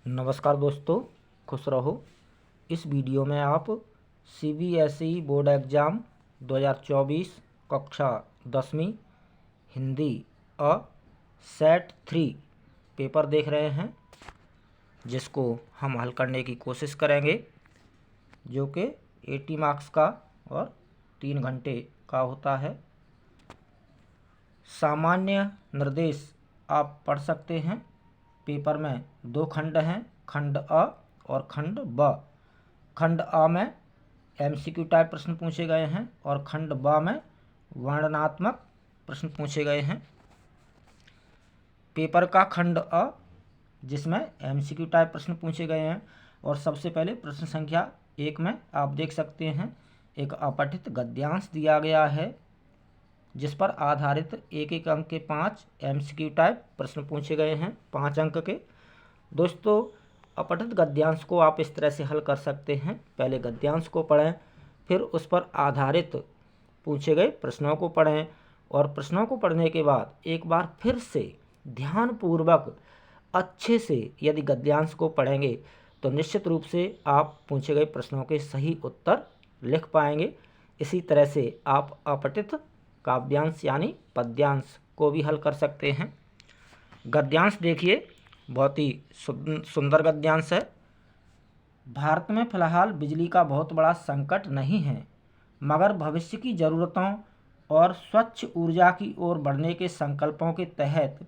नमस्कार दोस्तों, खुश रहो। इस वीडियो में आप सीबीएसई बोर्ड एग्ज़ाम 2024 कक्षा 10वीं हिंदी अ सेट 3 पेपर देख रहे हैं, जिसको हम हल करने की कोशिश करेंगे, जो कि 80 मार्क्स का और 3 घंटे का होता है। सामान्य निर्देश आप पढ़ सकते हैं। पेपर में 2 खंड हैं, खंड अ और खंड ब। खंड अ में एमसीक्यू टाइप प्रश्न पूछे गए हैं और खंड ब में वर्णनात्मक प्रश्न पूछे गए हैं। पेपर का खंड अ, जिसमें एमसीक्यू टाइप प्रश्न पूछे गए हैं, और सबसे पहले प्रश्न संख्या 1 में आप देख सकते हैं एक अपठित गद्यांश दिया गया है, जिस पर आधारित एक एक अंक के 5 एमसीक्यू टाइप प्रश्न पूछे गए हैं, 5 अंक के। दोस्तों, अपठित गद्यांश को आप इस तरह से हल कर सकते हैं। पहले गद्यांश को पढ़ें, फिर उस पर आधारित पूछे गए प्रश्नों को पढ़ें, और प्रश्नों को पढ़ने के बाद एक बार फिर से ध्यानपूर्वक अच्छे से यदि गद्यांश को पढ़ेंगे तो निश्चित रूप से आप पूछे गए प्रश्नों के सही उत्तर लिख पाएंगे। इसी तरह से आप अपठित काव्यांश यानी पद्यांश को भी हल कर सकते हैं। गद्यांश देखिए, बहुत ही सुंदर गद्यांश है। भारत में फिलहाल बिजली का बहुत बड़ा संकट नहीं है, मगर भविष्य की ज़रूरतों और स्वच्छ ऊर्जा की ओर बढ़ने के संकल्पों के तहत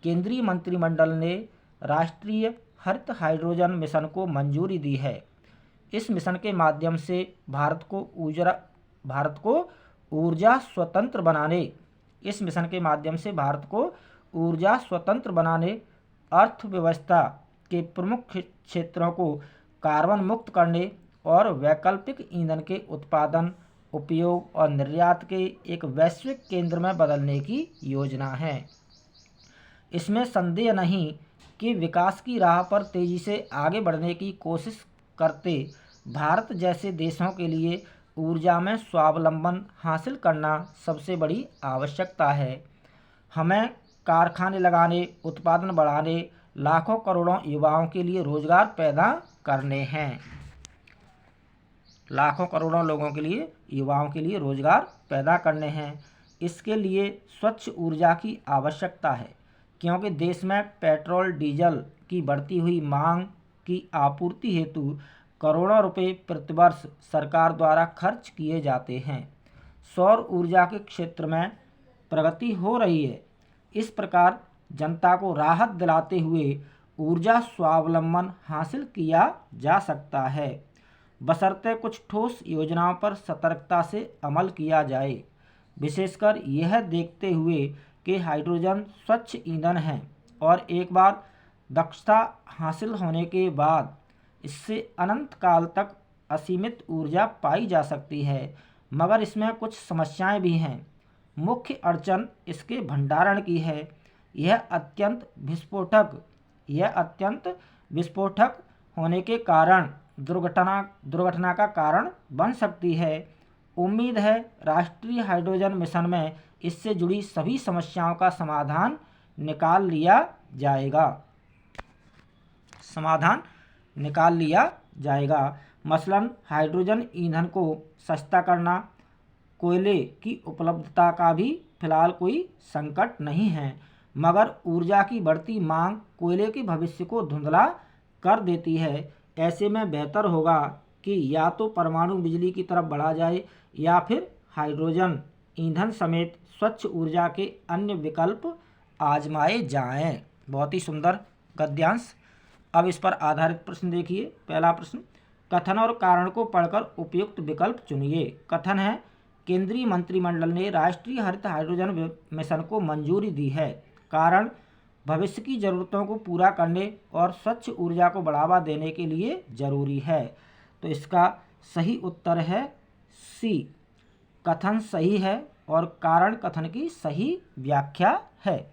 केंद्रीय मंत्रिमंडल ने राष्ट्रीय हरित हाइड्रोजन मिशन को मंजूरी दी है। इस मिशन के माध्यम से भारत को ऊर्जा स्वतंत्र बनाने, अर्थव्यवस्था के प्रमुख क्षेत्रों को कार्बन मुक्त करने और वैकल्पिक ईंधन के उत्पादन, उपयोग और निर्यात के एक वैश्विक केंद्र में बदलने की योजना है। इसमें संदेह नहीं कि विकास की राह पर तेजी से आगे बढ़ने की कोशिश करते भारत जैसे देशों के लिए ऊर्जा में स्वावलंबन हासिल करना सबसे बड़ी आवश्यकता है। हमें कारखाने लगाने, उत्पादन बढ़ाने, लाखों करोड़ों युवाओं के लिए रोजगार पैदा करने हैं। लाखों करोड़ों लोगों के लिए, युवाओं के लिए रोजगार पैदा करने हैं। इसके लिए स्वच्छ ऊर्जा की आवश्यकता है, क्योंकि देश में पेट्रोल डीजल की बढ़ती हुई मांग की आपूर्ति हेतु करोड़ों रुपए प्रतिवर्ष सरकार द्वारा खर्च किए जाते हैं। सौर ऊर्जा के क्षेत्र में प्रगति हो रही है। इस प्रकार जनता को राहत दिलाते हुए ऊर्जा स्वावलंबन हासिल किया जा सकता है, बशर्ते कुछ ठोस योजनाओं पर सतर्कता से अमल किया जाए, विशेषकर यह देखते हुए कि हाइड्रोजन स्वच्छ ईंधन है और एक बार दक्षता हासिल होने के बाद इससे अनंत काल तक असीमित ऊर्जा पाई जा सकती है। मगर इसमें कुछ समस्याएं भी हैं। मुख्य अड़चन इसके भंडारण की है। यह अत्यंत विस्फोटक होने के कारण दुर्घटना का कारण बन सकती है। उम्मीद है राष्ट्रीय हाइड्रोजन मिशन में इससे जुड़ी सभी समस्याओं का समाधान निकाल लिया जाएगा। मसलन हाइड्रोजन ईंधन को सस्ता करना, कोयले की उपलब्धता का भी फिलहाल कोई संकट नहीं है, मगर ऊर्जा की बढ़ती मांग कोयले के भविष्य को धुंधला कर देती है। ऐसे में बेहतर होगा कि या तो परमाणु बिजली की तरफ बढ़ा जाए या फिर हाइड्रोजन ईंधन समेत स्वच्छ ऊर्जा के अन्य विकल्प आजमाए जाएं। बहुत ही सुंदर गद्यांश। अब इस पर आधारित प्रश्न देखिए। पहला प्रश्न, कथन और कारण को पढ़कर उपयुक्त विकल्प चुनिए। कथन है, केंद्रीय मंत्रिमंडल ने राष्ट्रीय हरित हाइड्रोजन मिशन को मंजूरी दी है। कारण, भविष्य की ज़रूरतों को पूरा करने और स्वच्छ ऊर्जा को बढ़ावा देने के लिए ज़रूरी है। तो इसका सही उत्तर है सी, कथन सही है और कारण कथन की सही व्याख्या है।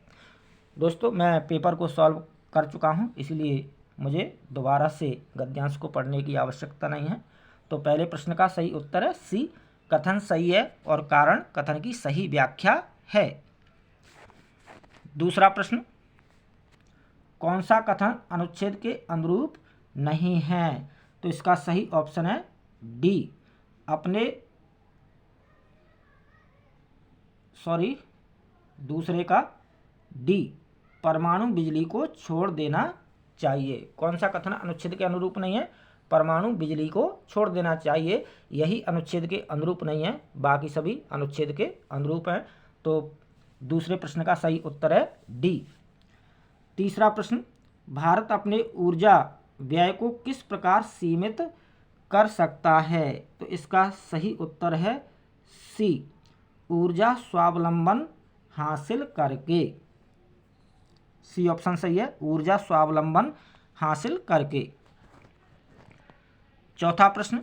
दोस्तों, मैं पेपर को सॉल्व कर चुका हूँ, इसलिए मुझे दोबारा से गद्यांश को पढ़ने की आवश्यकता नहीं है। तो पहले प्रश्न का सही उत्तर है सी, कथन सही है और कारण कथन की सही व्याख्या है। दूसरा प्रश्न, कौन सा कथन अनुच्छेद के अनुरूप नहीं है? तो इसका सही ऑप्शन है डी। दूसरे का डी, परमाणु बिजली को छोड़ देना चाहिए। कौन सा कथन अनुच्छेद के अनुरूप नहीं है? परमाणु बिजली को छोड़ देना चाहिए, यही अनुच्छेद के अनुरूप नहीं है, बाकी सभी अनुच्छेद के अनुरूप हैं। तो दूसरे प्रश्न का सही उत्तर है डी। तीसरा प्रश्न, भारत अपने ऊर्जा व्यय को किस प्रकार सीमित कर सकता है? तो इसका सही उत्तर है सी, ऊर्जा स्वावलंबन हासिल करके। सी ऑप्शन सही है, ऊर्जा स्वावलंबन हासिल करके। चौथा प्रश्न,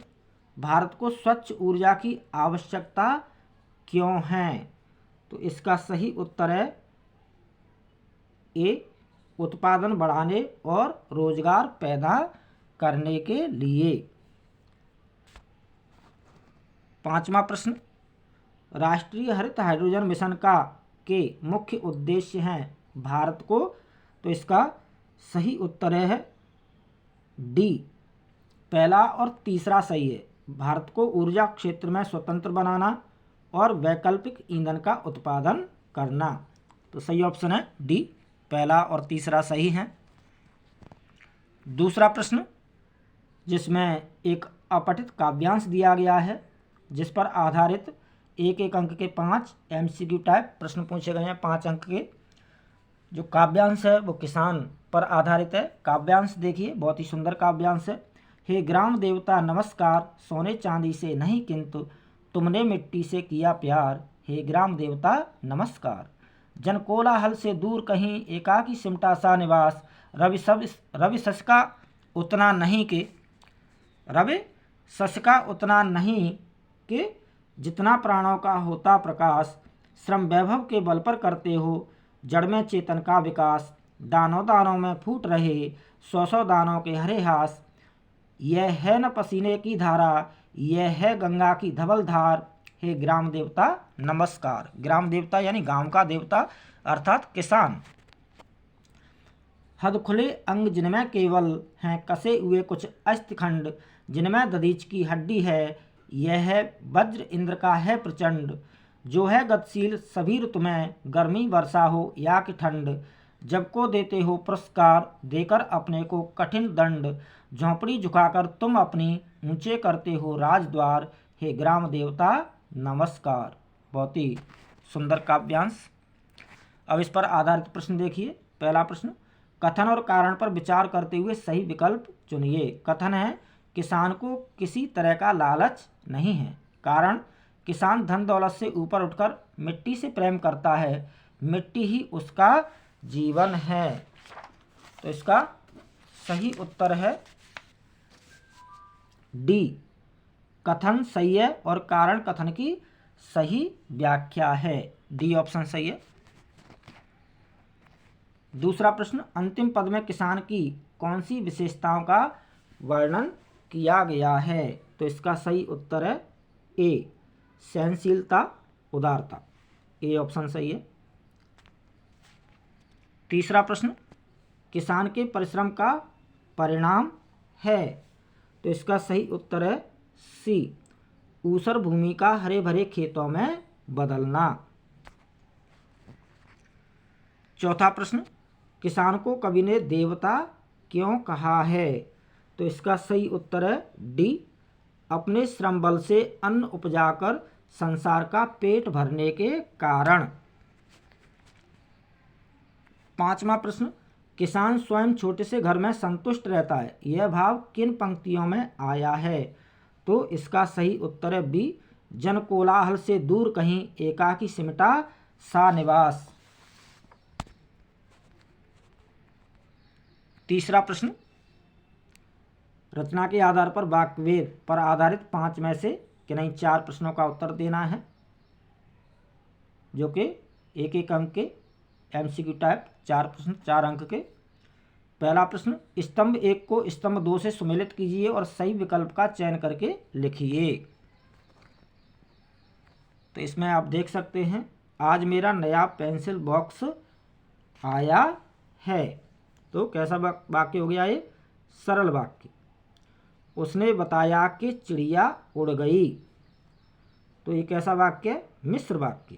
भारत को स्वच्छ ऊर्जा की आवश्यकता क्यों है? तो इसका सही उत्तर है ए, उत्पादन बढ़ाने और रोजगार पैदा करने के लिए। पांचवा प्रश्न, राष्ट्रीय हरित हाइड्रोजन मिशन के मुख्य उद्देश्य हैं भारत को? तो इसका सही उत्तर है डी, पहला और तीसरा सही है। भारत को ऊर्जा क्षेत्र में स्वतंत्र बनाना और वैकल्पिक ईंधन का उत्पादन करना। तो सही ऑप्शन है डी, पहला और तीसरा सही है। दूसरा प्रश्न, जिसमें एक अपठित काव्यांश दिया गया है, जिस पर आधारित एक एक अंक के 5 MCQ टाइप प्रश्न पूछे गए हैं। 5 अंक के जो काव्यांश है वो किसान पर आधारित है। काव्यांश देखिए, बहुत ही सुंदर काव्यांश है। हे ग्राम देवता नमस्कार, सोने चांदी से नहीं किंतु तुमने मिट्टी से किया प्यार। हे ग्राम देवता नमस्कार, जन कोलाहल से दूर कहीं एकाकी सिमटा सा निवास। रवि शशका उतना नहीं कि जितना प्राणों का होता प्रकाश। श्रम वैभव के बल पर करते हो जड़ में चेतन का विकास। दानों दानों में फूट रहे 100 दानों के हरे हास। यह है न पसीने की धारा, यह है गंगा की धवल धार। हे ग्राम देवता नमस्कार। ग्राम देवता यानी गांव का देवता अर्थात किसान। हद खुले अंग जिनमें केवल हैं कसे हुए कुछ अस्थिखंड। जिनमें दधीच की हड्डी है, यह है वज्र इंद्र का है प्रचंड। जो है गतिशील सभी ऋतु में, गर्मी वर्षा हो या कि ठंड। जब को देते हो पुरस्कार, देकर अपने को कठिन दंड। झोंपड़ी झुकाकर तुम अपनी ऊंचे करते हो राजद्वार। हे ग्राम देवता नमस्कार। बहुत ही सुंदर काव्यांश। अब इस पर आधारित प्रश्न देखिए। पहला प्रश्न, कथन और कारण पर विचार करते हुए सही विकल्प चुनिए। कथन है, किसान को किसी तरह का लालच नहीं है। कारण, किसान धन दौलत से ऊपर उठकर मिट्टी से प्रेम करता है, मिट्टी ही उसका जीवन है। तो इसका सही उत्तर है डी, कथन सही है और कारण कथन की सही व्याख्या है। डी ऑप्शन सही है। दूसरा प्रश्न, अंतिम पद में किसान की कौन सी विशेषताओं का वर्णन किया गया है? तो इसका सही उत्तर है ए, सहनशीलता उदारता। ए ऑप्शन सही है। तीसरा प्रश्न, किसान के परिश्रम का परिणाम है। तो इसका सही उत्तर है सी, ऊसर भूमि का हरे भरे खेतों में बदलना। चौथा प्रश्न, किसान को कवि ने देवता क्यों कहा है? तो इसका सही उत्तर है डी, अपने श्रम बल से अन्न उपजाकर संसार का पेट भरने के कारण। पांचवा प्रश्न, किसान स्वयं छोटे से घर में संतुष्ट रहता है, यह भाव किन पंक्तियों में आया है? तो इसका सही उत्तर है बी, जन कोलाहल से दूर कहीं एकाकी सिमटा सा निवास। तीसरा प्रश्न, रचना के आधार पर वाक्यवेद पर आधारित 5 में से किन्हीं 4 प्रश्नों का उत्तर देना है, जो कि एक एक अंक के MCQ टाइप 4 प्रश्न 4 अंक के। पहला प्रश्न, स्तंभ 1 को स्तंभ 2 से सुमेलित कीजिए और सही विकल्प का चयन करके लिखिए। तो इसमें आप देख सकते हैं, आज मेरा नया पेंसिल बॉक्स आया है। तो कैसा वाक्य हो गया ये? सरल वाक्य। उसने बताया कि चिड़िया उड़ गई, तो ये कैसा वाक्य है? मिश्र वाक्य।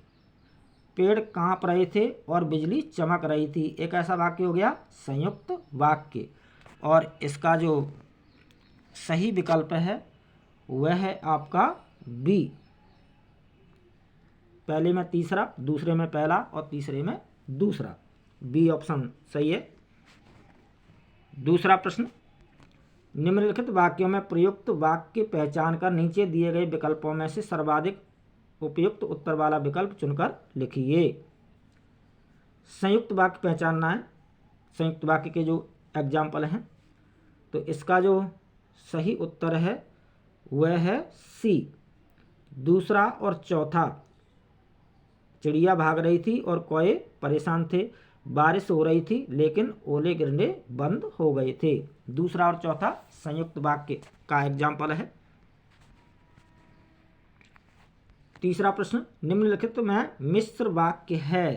पेड़ कांप रहे थे और बिजली चमक रही थी, एक ऐसा वाक्य हो गया संयुक्त वाक्य। और इसका जो सही विकल्प है वह है आपका बी। पहले में तीसरा, दूसरे में पहला और तीसरे में दूसरा, बी ऑप्शन सही है। दूसरा प्रश्न, निम्नलिखित वाक्यों में प्रयुक्त वाक्य पहचान कर नीचे दिए गए विकल्पों में से सर्वाधिक उपयुक्त उत्तर वाला विकल्प चुनकर लिखिए। संयुक्त वाक्य पहचानना है, संयुक्त वाक्य के जो एग्जाम्पल हैं, तो इसका जो सही उत्तर है वह है सी। दूसरा और चौथा, चिड़िया भाग रही थी और कौए परेशान थे, बारिश हो रही थी लेकिन ओले गिरने बंद हो गए थे। दूसरा और चौथा संयुक्त वाक्य का एग्जाम्पल है। तीसरा प्रश्न, निम्नलिखित में मिश्र वाक्य है,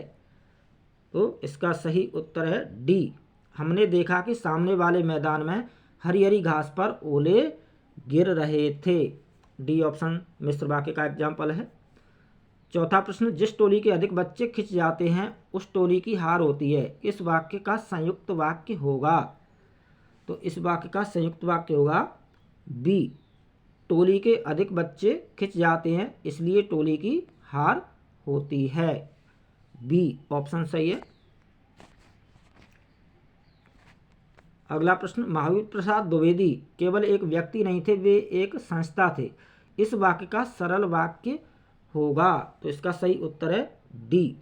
तो इसका सही उत्तर है डी। हमने देखा कि सामने वाले मैदान में हरी हरी घास पर ओले गिर रहे थे, डी ऑप्शन मिश्र वाक्य का एग्जाम्पल है। चौथा प्रश्न, जिस टोली के अधिक बच्चे खिंच जाते हैं उस टोली की हार होती है, इस वाक्य का संयुक्त वाक्य होगा, तो इस वाक्य का संयुक्त वाक्य होगा बी। टोली के अधिक बच्चे खिंच जाते हैं इसलिए टोली की हार होती है, बी ऑप्शन सही है। अगला प्रश्न, महावीर प्रसाद द्विवेदी केवल एक व्यक्ति नहीं थे, वे एक संस्था थे, इस वाक्य का सरल वाक्य होगा, तो इसका सही उत्तर है डी।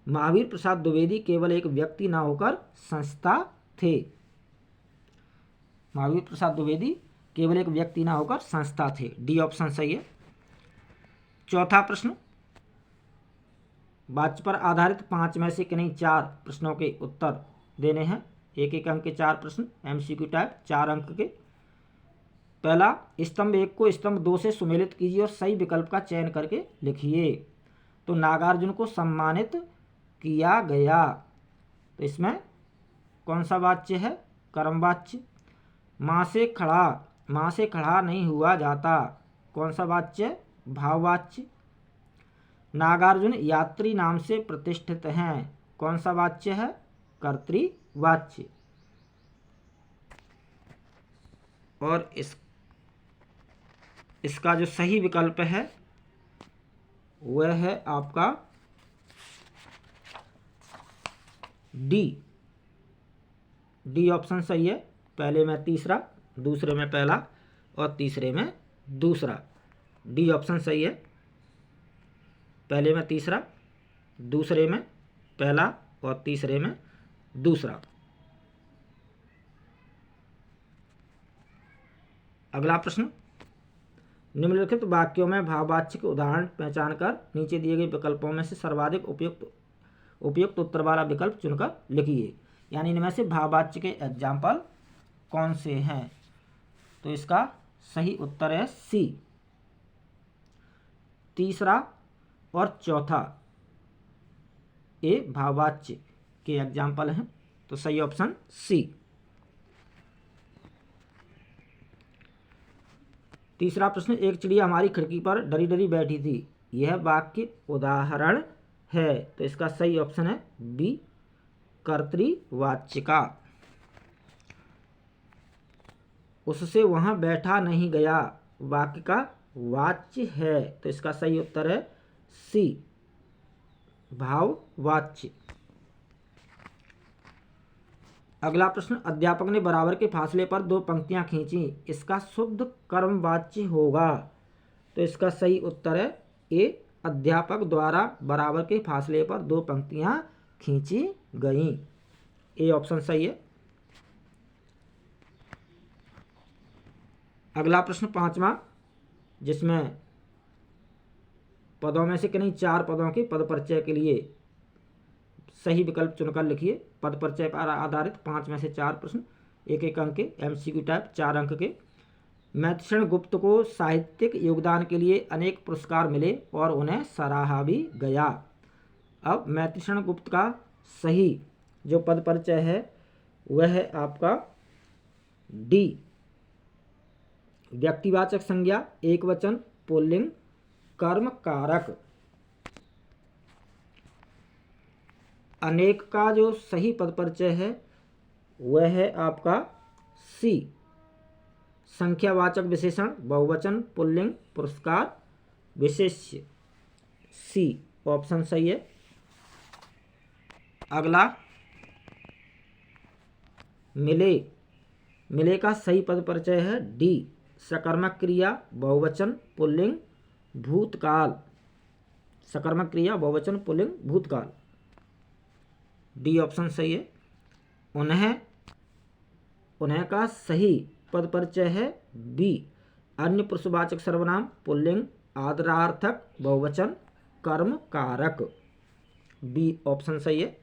महावीर प्रसाद द्विवेदी केवल एक व्यक्ति ना होकर संस्था थे। महावीर प्रसाद द्विवेदी केवल एक व्यक्ति ना होकर संस्था थे, डी ऑप्शन सही है। चौथा प्रश्न, वाक्य पर आधारित 5 में से किन्हीं 4 प्रश्नों के उत्तर देने हैं। एक एक अंक के 4 प्रश्न, एमसीक्यू टाइप, 4 अंक के। पहला, स्तंभ 1 को स्तंभ 2 से सुमेलित कीजिए और सही विकल्प का चयन करके लिखिए। तो नागार्जुन को सम्मानित किया गया, तो इसमें कौन सा वाच्य है? कर्मवाच्य। माँ से खड़ा नहीं हुआ जाता, कौन सा वाच्य? भाववाच्य। नागार्जुन यात्री नाम से प्रतिष्ठित हैं, कौन सा वाच्य है? कर्तृवाच्य। और इसका जो सही विकल्प है वह है आपका डी। डी ऑप्शन सही है। पहले में तीसरा, दूसरे में पहला और तीसरे में दूसरा, डी ऑप्शन सही है। पहले में तीसरा, दूसरे में पहला और तीसरे में दूसरा। अगला प्रश्न, निम्नलिखित वाक्यों में भाववाच्य के उदाहरण पहचान कर नीचे दिए गए विकल्पों में से सर्वाधिक उपयुक्त उत्तर वाला विकल्प चुनकर लिखिए। यानी इनमें से भाववाच्य के एग्जाम्पल कौन से हैं? तो इसका सही उत्तर है सी। तीसरा और चौथा ये भाववाच्य के एग्जाम्पल हैं, तो सही ऑप्शन सी। तीसरा प्रश्न, एक चिड़िया हमारी खिड़की पर डरी डरी बैठी थी, यह वाक्य उदाहरण है, तो इसका सही ऑप्शन है बी, कर्तृवाच्य का। उससे वहां बैठा नहीं गया, वाक्य का वाच्य है, तो इसका सही उत्तर है सी, भाववाच्य। अगला प्रश्न, अध्यापक ने बराबर के फासले पर 2 पंक्तियां खींची, इसका शुद्ध कर्मवाच्य होगा, तो इसका सही उत्तर है ए, अध्यापक द्वारा बराबर के फासले पर 2 पंक्तियां खींची गईं, ए ऑप्शन सही है। अगला प्रश्न 5वां, जिसमें पदों में से किन्हीं 4 पदों के पद परिचय के लिए सही विकल्प चुनकर लिखिए। पद परिचय पर आधारित 5 में से 4 प्रश्न, एक एक अंक के, एमसीक्यू टाइप, 4 अंक के। मैथिषण गुप्त को साहित्यिक योगदान के लिए अनेक पुरस्कार मिले और उन्हें सराहा भी गया। अब मैथिषण गुप्त का सही जो पद परिचय है वह है आपका डी, व्यक्तिवाचक संज्ञा, एक वचन, पुल्लिंग, कर्म कारक। अनेक का जो सही पद परिचय है वह है आपका सी, संख्यावाचक विशेषण, बहुवचन, पुल्लिंग, पुरस्कार, विशेष्य। सी ऑप्शन सही है। अगला मिले, मिले का सही पद परिचय है डी, सकर्मक क्रिया, बहुवचन, पुल्लिंग, भूतकाल। सकर्मक क्रिया, बहुवचन, पुल्लिंग, भूतकाल। डी ऑप्शन सही है। उन्हें, उन्हें का सही पद परिचय है बी, अन्य पुरुषवाचक सर्वनाम, पुल्लिंग, आदरार्थक, बहुवचन, कर्म कारक। बी ऑप्शन सही है।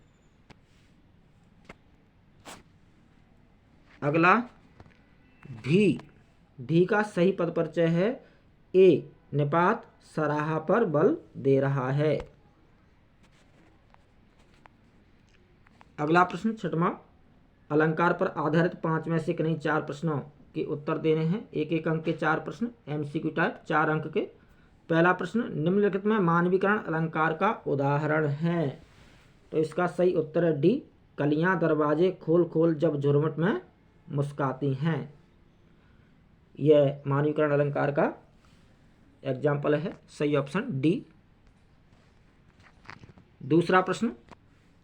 अगला भी का सही पद परिचय है ए, निपात, सराहा पर बल दे रहा है। अगला प्रश्न छठवां, अलंकार पर आधारित 5 में से किन्हीं 4 प्रश्नों के उत्तर देने हैं। एक एक अंक के 4 प्रश्न, एमसीक्यू टाइप, 4 अंक के। पहला प्रश्न, निम्नलिखित में मानवीकरण अलंकार का उदाहरण है। तो इसका सही उत्तर है डी, कलियां दरवाजे खोल खोल जब झुरमुट में मुस्काती हैं। यह मानवीकरण अलंकार का एग्जाम्पल है। सही ऑप्शन डी। दूसरा प्रश्न,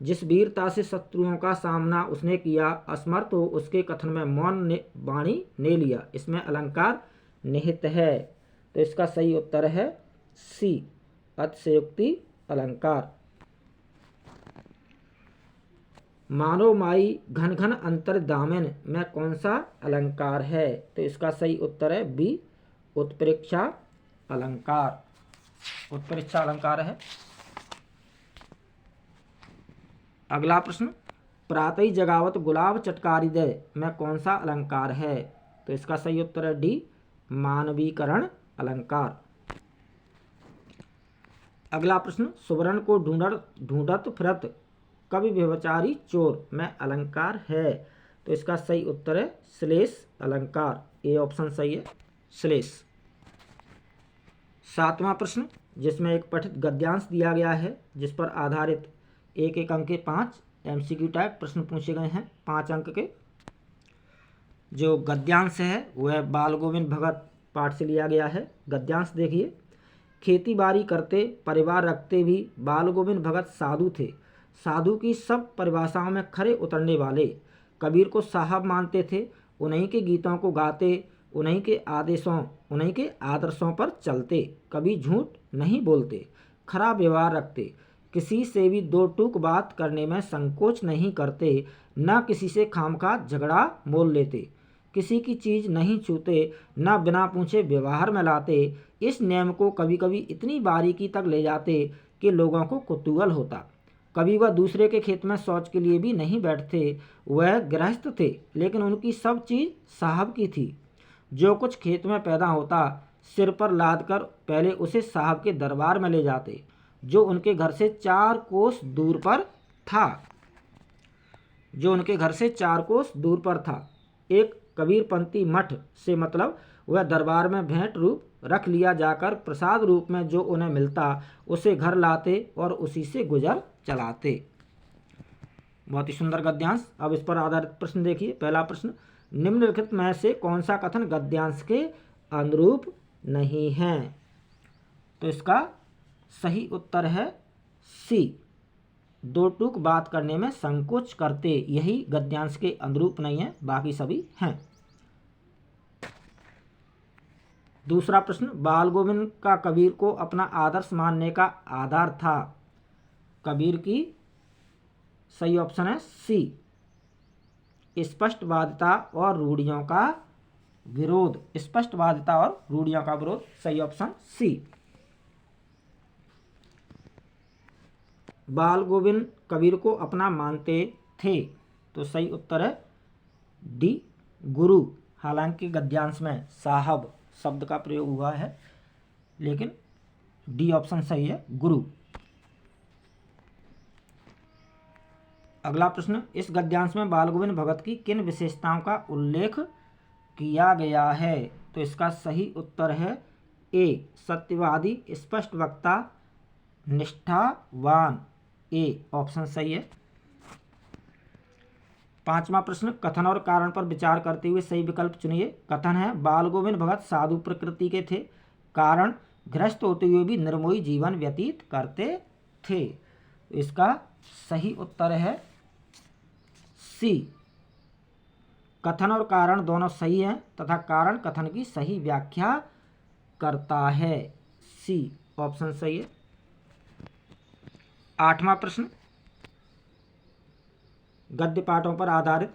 जिस वीरता से शत्रुओं का सामना उसने किया, असमर्थ हो उसके कथन में मौन ने वाणी ने लिया, इसमें अलंकार निहित है। तो इसका सही उत्तर है सी, अतिशयोक्ति अलंकार। मानो माई घन घन अंतर दामिन में कौन सा अलंकार है। तो इसका सही उत्तर है बी, उत्प्रेक्षा अलंकार। उत्प्रेक्षा अलंकार है। अगला प्रश्न, प्रातः जगावत गुलाब चटकारी दे में कौन सा अलंकार है। तो इसका सही उत्तर है डी, मानवीकरण अलंकार। अगला प्रश्न, सुवर्ण को ढूंढत फिरत कवि व्यभिचारी चोर में अलंकार है। तो इसका सही उत्तर है श्लेष अलंकार। ए ऑप्शन सही है, श्लेष। 7वां प्रश्न, जिसमें एक पठित गद्यांश दिया गया है जिस पर आधारित एक एक अंक के 5 एमसीक्यू टाइप प्रश्न पूछे गए हैं, 5 अंक के। जो गद्यांश है वह बाल गोविंद भगत पाठ से लिया गया है। गद्यांश देखिए, खेती बाड़ी करते परिवार रखते भी बाल गोविंद भगत साधु थे। साधु की सब परिभाषाओं में खरे उतरने वाले, कबीर को साहब मानते थे, उन्हीं के गीतों को गाते, उन्हीं के आदर्शों पर चलते, कभी झूठ नहीं बोलते, खरा व्यवहार रखते, किसी से भी दो टूक बात करने में संकोच नहीं करते, न किसी से खामखा झगड़ा मोल लेते, किसी की चीज़ नहीं छूते, न बिना पूछे व्यवहार में लाते। इस नियम को कभी कभी इतनी बारीकी तक ले जाते कि लोगों को कुतूहल होता। कभी वह दूसरे के खेत में शौच के लिए भी नहीं बैठते। वह गृहस्थ थे लेकिन उनकी सब चीज़ साहब की थी। जो कुछ खेत में पैदा होता सिर पर लाद कर पहले उसे साहब के दरबार में ले जाते, जो उनके घर से 4 कोस दूर पर था। एक कबीरपंथी मठ से मतलब वह दरबार में भेंट रूप रख लिया जाकर प्रसाद रूप में जो उन्हें मिलता उसे घर लाते और उसी से गुजर चलाते। बहुत ही सुंदर गद्यांश। अब इस पर आधारित प्रश्न देखिए। पहला प्रश्न, निम्नलिखित में से कौन सा कथन गद्यांश के अनुरूप नहीं है। तो इसका सही उत्तर है सी, दो टूक बात करने में संकोच करते। यही गद्यांश के अनुरूप नहीं है, बाकी सभी हैं। दूसरा प्रश्न, बाल गोविंद का कबीर को अपना आदर्श मानने का आधार था। कबीर की सही ऑप्शन है सी, स्पष्टवादिता और रूढ़ियों का विरोध। स्पष्टवादिता और रूढ़ियों का विरोध, सही ऑप्शन सी। बाल गोविंद कबीर को अपना मानते थे। तो सही उत्तर है डी, गुरु। हालांकि गद्यांश में साहब शब्द का प्रयोग हुआ है, लेकिन डी ऑप्शन सही है, गुरु। अगला प्रश्न, इस गद्यांश में बाल गोविंद भगत की किन विशेषताओं का उल्लेख किया गया है? तो इसका सही उत्तर है ए, सत्यवादी, स्पष्ट वक्ता, निष्ठावान। ए ऑप्शन सही है। 5वां प्रश्न, कथन और कारण पर विचार करते हुए सही विकल्प चुनिए। कथन है, बाल गोविंद भगत साधु प्रकृति के थे। कारण, गृहस्थ होते हुए भी निर्मोही जीवन व्यतीत करते थे। इसका सही उत्तर है सी, कथन और कारण दोनों सही हैं तथा कारण कथन की सही व्याख्या करता है। सी ऑप्शन सही है। 8वां प्रश्न, गद्य पाठों पर आधारित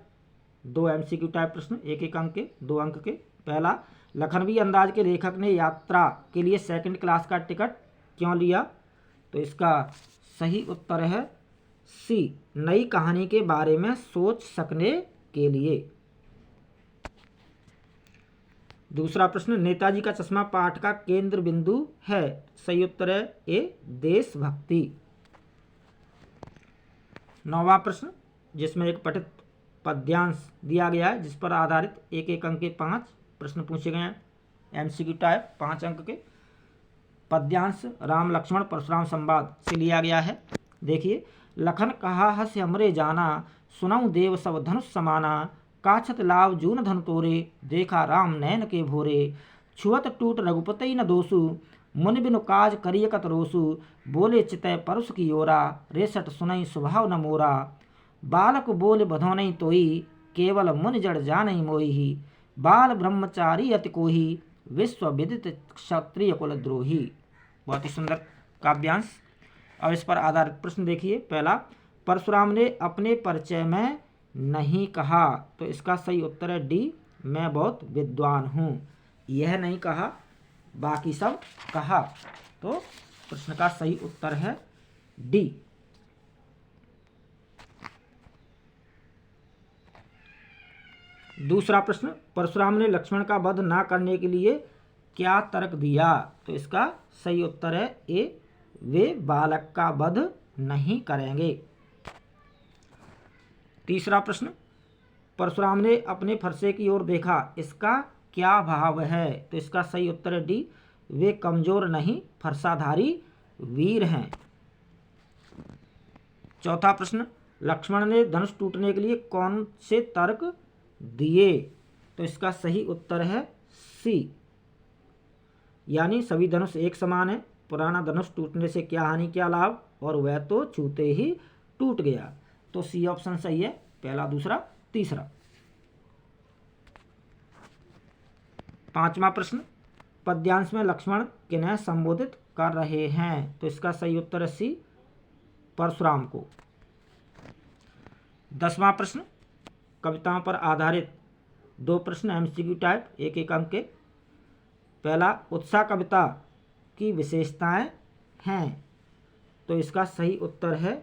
2 MCQ टाइप प्रश्न, 1-1 अंक के, 2 अंक के। पहला, लखनवी अंदाज के लेखक ने यात्रा के लिए 2nd क्लास का टिकट क्यों लिया? तो इसका सही उत्तर है सी, नई कहानी के बारे में सोच सकने के लिए। दूसरा प्रश्न, नेताजी का चश्मा पाठ का केंद्र बिंदु है। सही उत्तर है ए, देशभक्ति। 9वां प्रश्न, जिसमें एक पठित पद्यांश दिया गया है जिस पर आधारित 1-1 अंक के 5 प्रश्न पूछे गए हैं, MCQ टाइप 5 अंक के। पद्यांश राम लक्ष्मण परशुराम संवाद से लिया गया है। देखिए, लखन कहा हस हमरे जाना, सुनऊ देव सब धनुष समाना, काछत लाभ जून धन तोरे, देखा राम नैन के भोरे, छुअत टूट रघुपति न दोसु, मुनि बिनु काज करियकत रोसु, बोले चितय परुष की ओरा, रेसठ सुनई स्वभाव न मोरा, बालक बोल बधो नहीं तोई, केवल मुनि जड़ जानई मोही, बाल ब्रह्मचारी अति कोही, विश्व विदित क्षत्रिय कुल द्रोही। बहुत ही सुंदर काव्यांश। अब इस पर आधारित प्रश्न देखिए। पहला, परशुराम ने अपने परिचय में नहीं कहा। तो इसका सही उत्तर है डी, मैं बहुत विद्वान हूँ। यह नहीं कहा, बाकी सब कहा। तो प्रश्न का सही उत्तर है डी। दूसरा प्रश्न, परशुराम ने लक्ष्मण का वध ना करने के लिए क्या तर्क दिया? तो इसका सही उत्तर है ए, वे बालक का वध नहीं करेंगे। तीसरा प्रश्न, परशुराम ने अपने फरसे की ओर देखा, इसका क्या भाव है? तो इसका सही उत्तर है डी, वे कमजोर नहीं फरसाधारी वीर हैं। चौथा प्रश्न, लक्ष्मण ने धनुष टूटने के लिए कौन से तर्क दिए? तो इसका सही उत्तर है सी, यानी सभी धनुष एक समान है, पुराना धनुष टूटने से क्या हानि क्या लाभ, और वह तो छूते ही टूट गया। तो सी ऑप्शन सही है, पहला दूसरा तीसरा। 5वां प्रश्न, पद्यांश में लक्ष्मण किन्हें संबोधित कर रहे हैं? तो इसका सही उत्तर है सी, परशुराम को। 10वां प्रश्न, कविताओं पर आधारित 2 प्रश्न MCQ टाइप 1-1 अंक के। पहला, उत्साह कविता की विशेषताएं हैं। तो इसका सही उत्तर है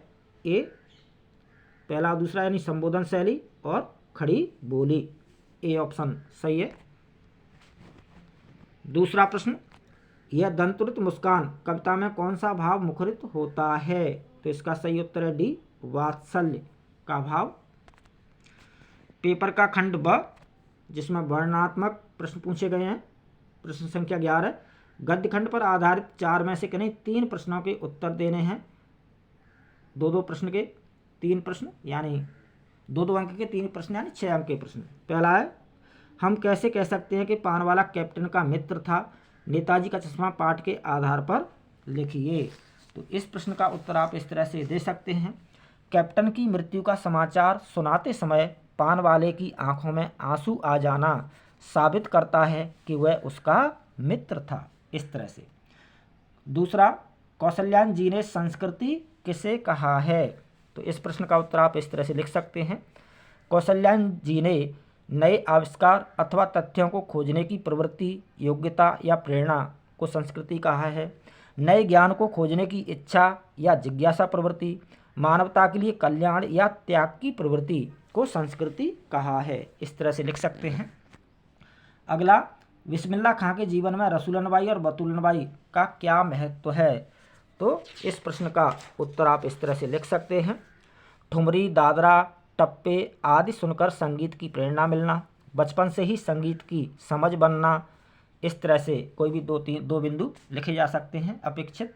ए, पहला दूसरा यानी संबोधन शैली और खड़ी बोली। ए ऑप्शन सही है। दूसरा प्रश्न, यह दंतुरित मुस्कान कविता में कौन सा भाव मुखरित होता है? तो इसका सही उत्तर है डी, वात्सल्य का भाव। पेपर का खंड ब, जिसमें वर्णनात्मक प्रश्न पूछे गए हैं, प्रश्न संख्या 11। गद्य खंड पर आधारित 4 में से किन्हीं 3 प्रश्नों के उत्तर देने हैं। 2-2 प्रश्न के 3 प्रश्न, यानी 2-2 अंक के 3 प्रश्न, यानी 6 अंक के प्रश्न। पहला है, हम कैसे कह सकते हैं कि पानवाला कैप्टन का मित्र था? नेताजी का चश्मा पाठ के आधार पर लिखिए। तो इस प्रश्न का उत्तर आप इस तरह से दे सकते हैं, कैप्टन की मृत्यु का समाचार सुनाते समय पानवाले की आंखों में आंसू आ जाना साबित करता है कि वह उसका मित्र था। इस तरह से। दूसरा, कौशल्यान जी ने संस्कृति किसे कहा है? तो इस प्रश्न का उत्तर आप इस तरह से लिख सकते हैं, कौशल्यान जी ने नए आविष्कार अथवा तथ्यों को खोजने की प्रवृत्ति, योग्यता या प्रेरणा को संस्कृति कहा है। नए ज्ञान को खोजने की इच्छा या जिज्ञासा प्रवृत्ति, मानवता के लिए कल्याण या त्याग की प्रवृत्ति को संस्कृति कहा है। इस तरह से लिख सकते हैं। अगला, बिस्मिल्लाह खां के जीवन में रसूलन बाई और बतूलन बाई का क्या महत्व है? तो इस प्रश्न का उत्तर आप इस तरह से लिख सकते हैं, ठुमरी, दादरा, टप्पे आदि सुनकर संगीत की प्रेरणा मिलना, बचपन से ही संगीत की समझ बनना। इस तरह से कोई भी दो बिंदु लिखे जा सकते हैं अपेक्षित।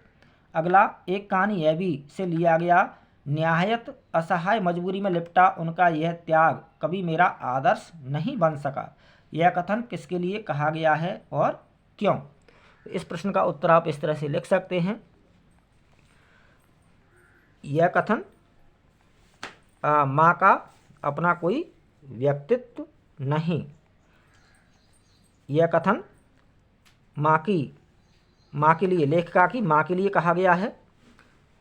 अगला, एक कहानी यह भी से लिया गया, निहायत असहाय मजबूरी में लिपटा उनका यह त्याग कभी मेरा आदर्श नहीं बन सका। यह कथन किसके लिए कहा गया है और क्यों? इस प्रश्न का उत्तर आप इस तरह से लिख सकते हैं, यह कथन माँ का अपना कोई व्यक्तित्व नहीं। यह कथन माँ के लिए, लेखिका की माँ के लिए कहा गया है।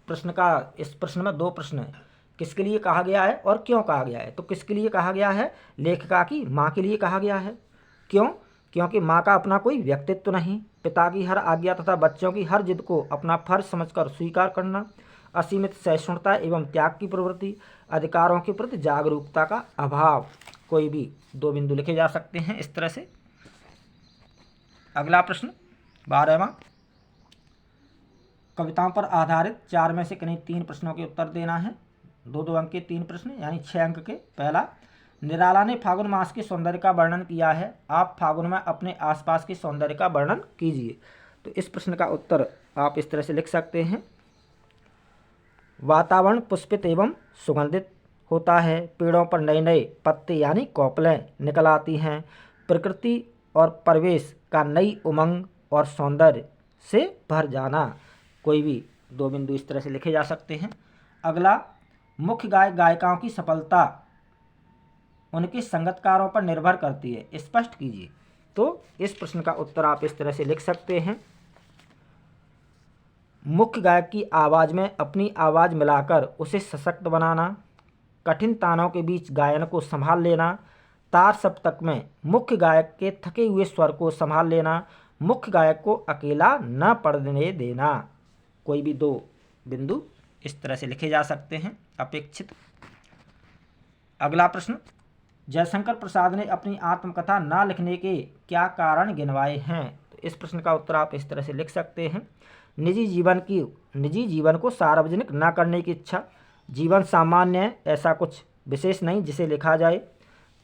इस प्रश्न में दो प्रश्न हैं, किसके लिए कहा गया है और क्यों कहा गया है। तो किसके लिए कहा गया है? लेखिका की माँ के लिए कहा गया है। क्यों? क्योंकि माँ का अपना कोई व्यक्तित्व नहीं, पिता की हर आज्ञा तथा बच्चों की हर जिद को अपना फर्ज समझकर स्वीकार करना, असीमित सहिष्णुता एवं त्याग की प्रवृत्ति, अधिकारों के प्रति जागरूकता का अभाव। कोई भी दो बिंदु लिखे जा सकते हैं इस तरह से। अगला प्रश्न 12वां, कविताओं पर आधारित 4 में से किन्हीं 3 प्रश्नों के उत्तर देना है। 2-2 अंक के 3 प्रश्न यानी 6 अंक के। पहला, निराला ने फागुन मास के सौंदर्य का वर्णन किया है, आप फागुन में अपने आसपास के सौंदर्य का वर्णन कीजिए। तो इस प्रश्न का उत्तर आप इस तरह से लिख सकते हैं, वातावरण पुष्पित एवं सुगंधित होता है, पेड़ों पर नए नए पत्ते यानी कोपलें निकल आती हैं, प्रकृति और परिवेश का नई उमंग और सौंदर्य से भर जाना। कोई भी दो बिंदु इस तरह से लिखे जा सकते हैं। अगला, मुख्य गायक गायिकाओं की सफलता उनके संगतकारों पर निर्भर करती है, स्पष्ट कीजिए। तो इस प्रश्न का उत्तर आप इस तरह से लिख सकते हैं, मुख्य गायक की आवाज़ में अपनी आवाज़ मिलाकर उसे सशक्त बनाना, कठिन तानों के बीच गायन को संभाल लेना, तार सप्तक में मुख्य गायक के थके हुए स्वर को संभाल लेना, मुख्य गायक को अकेला न पड़ने देना। कोई भी दो बिंदु इस तरह से लिखे जा सकते हैं अपेक्षित। अगला प्रश्न, जयशंकर प्रसाद ने अपनी आत्मकथा न लिखने के क्या कारण गिनवाए हैं? तो इस प्रश्न का उत्तर आप इस तरह से लिख सकते हैं, निजी जीवन को सार्वजनिक न करने की इच्छा, जीवन सामान्य है, ऐसा कुछ विशेष नहीं जिसे लिखा जाए,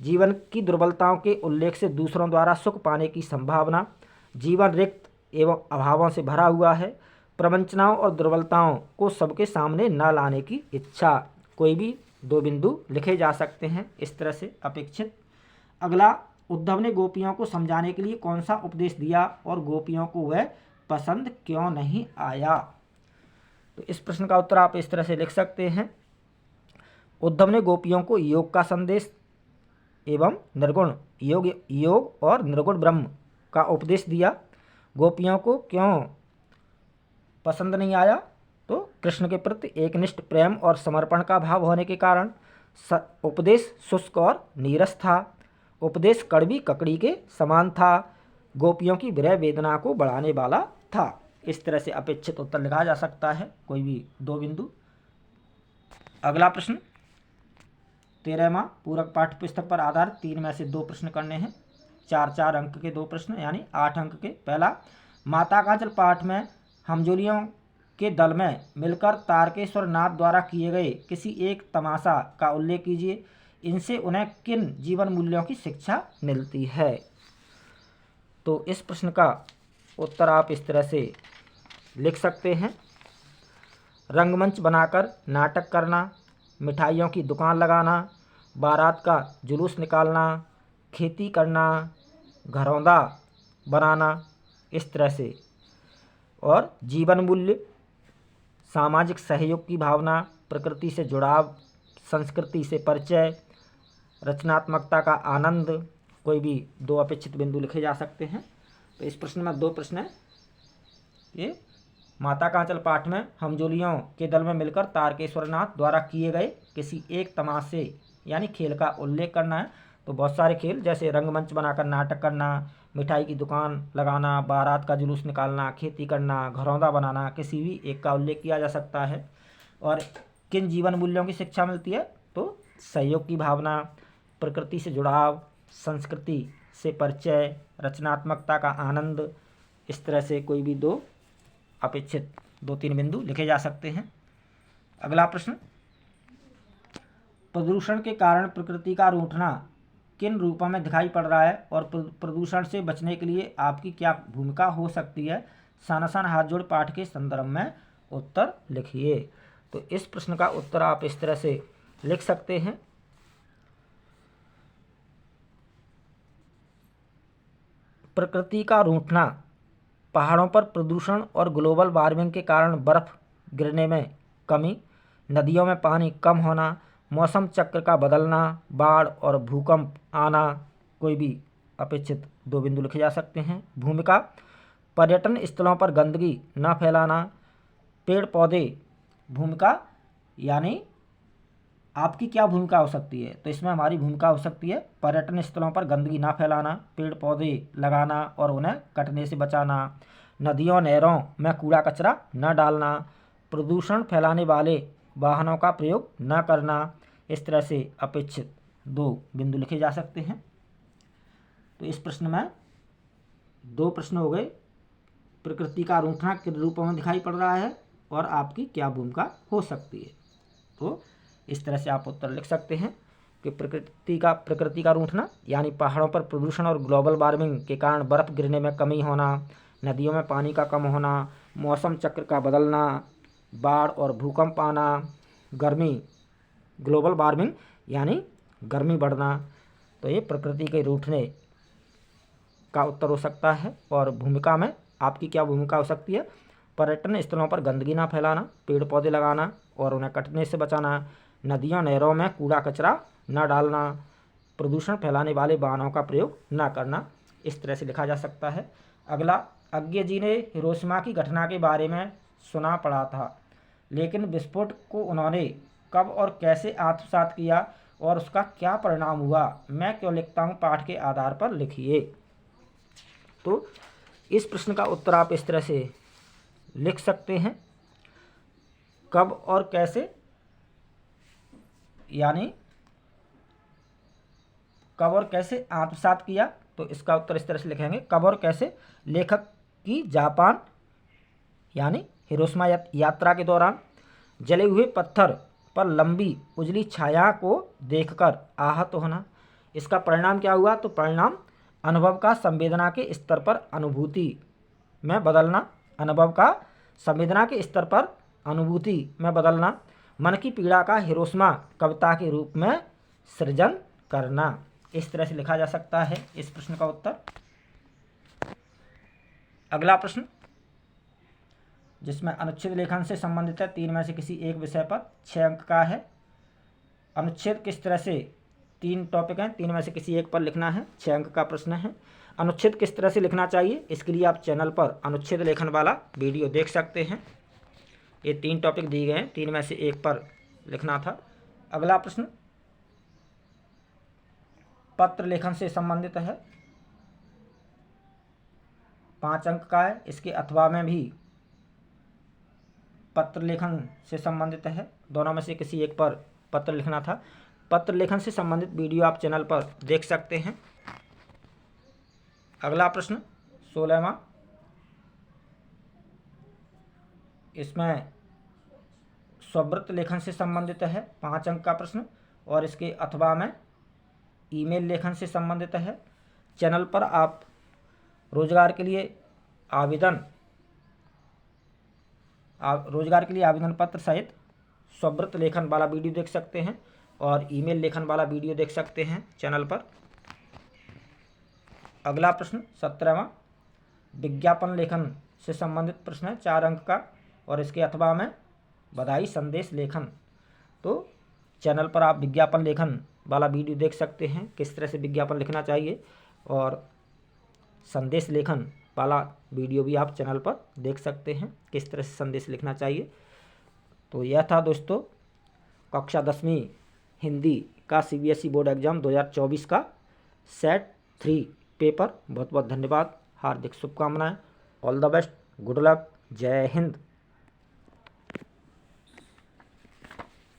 जीवन की दुर्बलताओं के उल्लेख से दूसरों द्वारा सुख पाने की संभावना, जीवन रिक्त एवं अभावों से भरा हुआ है, प्रवंचनाओं और दुर्बलताओं को सबके सामने न लाने की इच्छा। कोई भी दो बिंदु लिखे जा सकते हैं इस तरह से अपेक्षित। अगला, उद्धव ने गोपियों को समझाने के लिए कौन सा उपदेश दिया और गोपियों को वह पसंद क्यों नहीं आया? तो इस प्रश्न का उत्तर आप इस तरह से लिख सकते हैं, उद्धव ने गोपियों को योग का संदेश एवं निर्गुण योग और निर्गुण ब्रह्म का उपदेश दिया। गोपियों को क्यों पसंद नहीं आया? तो कृष्ण के प्रति एकनिष्ठ प्रेम और समर्पण का भाव होने के कारण। उपदेश शुष्क और नीरस था, उपदेश कड़वी ककड़ी के समान था, गोपियों की विरह वेदना को बढ़ाने वाला था। इस तरह से अपेक्षित उत्तर लिखा जा सकता है, कोई भी दो बिंदु। अगला प्रश्न 13वां, पूरक पाठ्य पुस्तक पर आधारित 3 में से 2 प्रश्न करने हैं, 4-4 अंक के 2 प्रश्न यानी 8 अंक के। पहला, माता का जल पाठ में हमजोलियों के दल में मिलकर तारकेश्वर नाथ द्वारा किए गए किसी एक तमाशा का उल्लेख कीजिए, इनसे उन्हें किन जीवन मूल्यों की शिक्षा मिलती है? तो इस प्रश्न का उत्तर आप इस तरह से लिख सकते हैं, रंगमंच बनाकर नाटक करना, मिठाइयों की दुकान लगाना, बारात का जुलूस निकालना, खेती करना, घरौंदा बनाना, इस तरह से। और जीवन मूल्य, सामाजिक सहयोग की भावना, प्रकृति से जुड़ाव, संस्कृति से परिचय, रचनात्मकता का आनंद। कोई भी 2 अपेक्षित बिंदु लिखे जा सकते हैं। तो इस प्रश्न में 2 प्रश्न हैं, ये माता का आंचल पाठ में हमजोलियों के दल में मिलकर तारकेश्वरनाथ द्वारा किए गए किसी एक तमाशे यानी खेल का उल्लेख करना है। तो बहुत सारे खेल जैसे रंगमंच बनाकर नाटक करना, मिठाई की दुकान लगाना, बारात का जुलूस निकालना, खेती करना, घरौंदा बनाना, किसी भी एक का उल्लेख किया जा सकता है। और किन जीवन मूल्यों की शिक्षा मिलती है? तो सहयोग की भावना, प्रकृति से जुड़ाव, संस्कृति से परिचय, रचनात्मकता का आनंद। इस तरह से कोई भी 2 अपेक्षित 2-3 बिंदु लिखे जा सकते हैं। अगला प्रश्न प्रदूषण के कारण प्रकृति का रूठना किन रूपों में दिखाई पड़ रहा है और प्रदूषण से बचने के लिए आपकी क्या भूमिका हो सकती है? सानासान हाथ जोड़ पाठ के संदर्भ में उत्तर लिखिए। तो इस प्रश्न का उत्तर आप इस तरह से लिख सकते हैं। प्रकृति का रूठना, पहाड़ों पर प्रदूषण और ग्लोबल वार्मिंग के कारण बर्फ गिरने में कमी, नदियों में पानी कम होना, मौसम चक्र का बदलना, बाढ़ और भूकंप आना। कोई भी अपेक्षित 2 बिंदु लिखे जा सकते हैं। भूमिका, पर्यटन स्थलों पर गंदगी न फैलाना, पेड़ पौधे। भूमिका यानी आपकी क्या भूमिका हो सकती है? तो इसमें हमारी भूमिका हो सकती है पर्यटन स्थलों पर गंदगी ना फैलाना, पेड़ पौधे लगाना और उन्हें कटने से बचाना, नदियों नहरों में कूड़ा कचरा न डालना, प्रदूषण फैलाने वाले वाहनों का प्रयोग न करना। इस तरह से अपेक्षित 2 बिंदु लिखे जा सकते हैं। तो इस प्रश्न में 2 प्रश्न हो गए। प्रकृति का रूठना किन रूपों में दिखाई पड़ रहा है और आपकी क्या भूमिका हो सकती है? तो इस तरह से आप उत्तर लिख सकते हैं कि प्रकृति का रूठना यानी पहाड़ों पर प्रदूषण और ग्लोबल वार्मिंग के कारण बर्फ़ गिरने में कमी होना, नदियों में पानी का कम होना, मौसम चक्र का बदलना, बाढ़ और भूकंप आना, गर्मी, ग्लोबल वार्मिंग यानी गर्मी बढ़ना। तो ये प्रकृति के रूठने का उत्तर हो सकता है। और भूमिका में आपकी क्या भूमिका हो सकती है? पर्यटन स्थलों पर गंदगी ना फैलाना, पेड़ पौधे लगाना और उन्हें कटने से बचाना, नदियों नहरों में कूड़ा कचरा न डालना, प्रदूषण फैलाने वाले वाहनों का प्रयोग न करना। इस तरह से लिखा जा सकता है। अगला, अज्ञे जी ने हिरोशिमा की घटना के बारे में सुना पढ़ा था, लेकिन विस्फोट को उन्होंने कब और कैसे आत्मसात किया और उसका क्या परिणाम हुआ? मैं क्यों लिखता हूँ पाठ के आधार पर लिखिए। तो इस प्रश्न का उत्तर आप इस तरह से लिख सकते हैं। कब और कैसे यानी कब और कैसे आत्मसात किया? तो इसका उत्तर इस तरह से लिखेंगे, कब और कैसे लेखक की जापान यानी हिरोशिमा यात्रा के दौरान जले हुए पत्थर पर लंबी उजली छाया को देखकर आहत होना। इसका परिणाम क्या हुआ? तो परिणाम अनुभव का संवेदना के स्तर पर अनुभूति में बदलना, अनुभव का संवेदना के स्तर पर अनुभूति में बदलना, मन की पीड़ा का हिरोशिमा कविता के रूप में सृजन करना। इस तरह से लिखा जा सकता है इस प्रश्न का उत्तर। अगला प्रश्न जिसमें अनुच्छेद लेखन से संबंधित है, 3 में से किसी एक विषय पर 6 अंक का है। अनुच्छेद किस तरह से, 3 टॉपिक हैं, 3 में से किसी एक पर लिखना है, 6 अंक का प्रश्न है। अनुच्छेद किस तरह से लिखना चाहिए, इसके लिए आप चैनल पर अनुच्छेद लेखन वाला वीडियो देख सकते हैं। ये 3 टॉपिक दिए गए हैं, 3 में से एक पर लिखना था। अगला प्रश्न पत्र लेखन से संबंधित है, 5 अंक का है। इसके अथवा में भी पत्र लेखन से संबंधित है, दोनों में से किसी एक पर पत्र लिखना था। पत्र लेखन से संबंधित वीडियो आप चैनल पर देख सकते हैं। अगला प्रश्न 16वां, इसमें स्ववृत्त लेखन से संबंधित है, 5 अंक का प्रश्न और इसके अथवा में ईमेल लेखन से संबंधित है। चैनल पर आप रोजगार के लिए आवेदन पत्र सहित स्ववृत्त लेखन वाला वीडियो देख सकते हैं और ईमेल लेखन वाला वीडियो देख सकते हैं चैनल पर। अगला प्रश्न 17वां, विज्ञापन लेखन से संबंधित प्रश्न है, 4 अंक का और इसके अथवा में बधाई संदेश लेखन। तो चैनल पर आप विज्ञापन लेखन वाला वीडियो देख सकते हैं, किस तरह से विज्ञापन लिखना चाहिए, और संदेश लेखन वाला वीडियो भी आप चैनल पर देख सकते हैं, किस तरह से संदेश लिखना चाहिए। तो यह था दोस्तों कक्षा 10वीं हिंदी का CBSE बोर्ड एग्जाम 2024 का सेट 3 पेपर। बहुत बहुत धन्यवाद, हार्दिक शुभकामनाएं, all the best, good luck, जय हिंद।